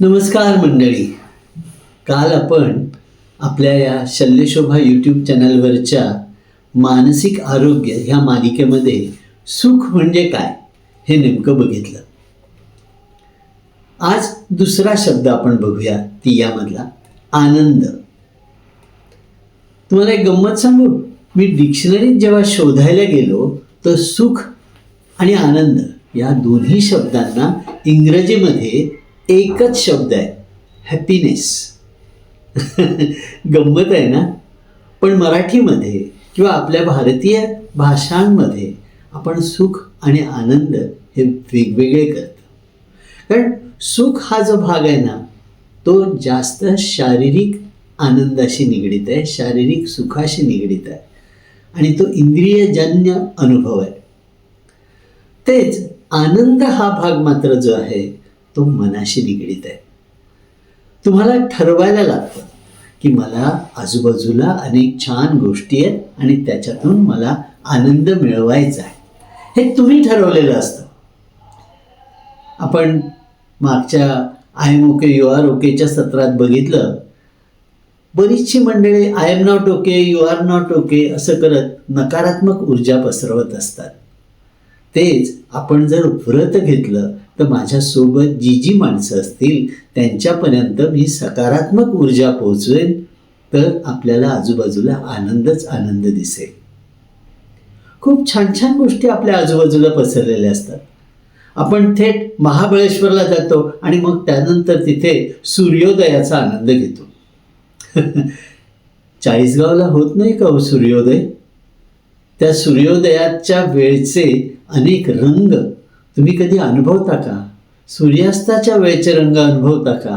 नमस्कार मंडळी. काल आपण आपल्या या शल्यशोभा यूट्यूब चॅनलवरच्या मानसिक आरोग्य ह्या मालिकेमध्ये सुख म्हणजे काय हे नेमकं बघितलं. आज दुसरा शब्द आपण बघूया, ती यामधला आनंद. तुम्हाला एक गंमत सांगू. मी डिक्शनरीत जेव्हा शोधायला गेलो तर सुख आणि आनंद या दोन्ही शब्दांना इंग्रजीमध्ये एकच शब्द आहे, हॅपीनेस. गंमत आहे ना. पण मराठीमध्ये किंवा आपल्या भारतीय भाषांमध्ये आपण सुख आणि आनंद हे वेगवेगळे करतो. कारण सुख हा जो भाग आहे ना, तो जास्त शारीरिक आनंदाशी निगडीत आहे, शारीरिक सुखाशी निगडीत आहे आणि तो इंद्रियजन्य अनुभव आहे. तेच आनंद हा भाग मात्र जो आहे तो मनाशी निगडीत आहे. तुम्हाला ठरवायला लागतं की मला आजूबाजूला अनेक छान गोष्टी आहेत आणि त्याच्यातून मला आनंद मिळवायचा आहे, हे तुम्ही ठरवलेलं असतं. आपण मागच्या I am okay you are ओकेच्या सत्रात बघितलं, बरीचशी मंडळी I am not okay, you are not okay असं करत नकारात्मक ऊर्जा पसरवत असतात. तेच आपण जर व्रत घेतलं तर माझ्यासोबत जी माणसं असतील त्यांच्यापर्यंत मी सकारात्मक ऊर्जा पोहोचवेन, तर आपल्याला आजूबाजूला आनंदच आनंद दिसेल. खूप छान छान गोष्टी आपल्या आजूबाजूला पसरलेल्या असतात. आपण थेट महाबळेश्वरला जातो आणि मग त्यानंतर तिथे सूर्योदयाचा आनंद घेतो. चाळीसगावला होत नाही का हो सूर्योदय? त्या सूर्योदयाच्या वेळचे अनेक रंग तुम्ही कधी अनुभवता का? सूर्यास्ताच्या वेळचे रंग अनुभवता का?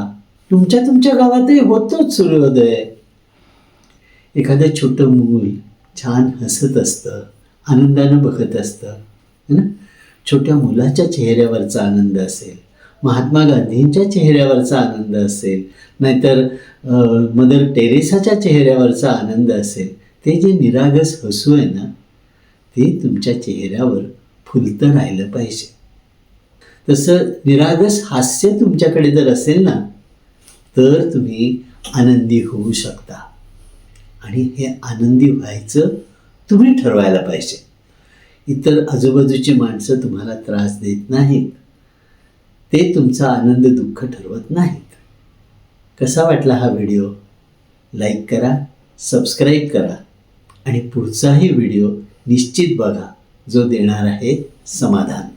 तुमच्या गावातही होतोच सूर्योदय. एखादं छोटं मूल छान हसत असतं, आनंदानं बघत असतं ना. छोट्या मुलाच्या चेहऱ्यावरचा आनंद असेल, महात्मा गांधींच्या चेहऱ्यावरचा आनंद असेल, नाहीतर मदर टेरेसाच्या चेहऱ्यावरचा आनंद असेल, ते जे निरागस हसू आहे ना, ते तुमच्या चेहऱ्यावर फुलतं राहिलं पाहिजे. तसं निरागस हास्य तुमच्याकडे जर असेल ना, तर तुम्ही आनंदी होऊ शकता. आणि हे आनंदी व्हायचं तुम्ही ठरवायला पाहिजे. इतर आजूबाजूची माणसं तुम्हाला त्रास देत नाहीत, ते तुमचा आनंद दुःख ठरवत नाहीत. कसा वाटला हा व्हिडिओ? लाईक करा, सबस्क्राईब करा आणि पुढचाही व्हिडिओ निश्चित बघा, जो देणार आहे समाधान.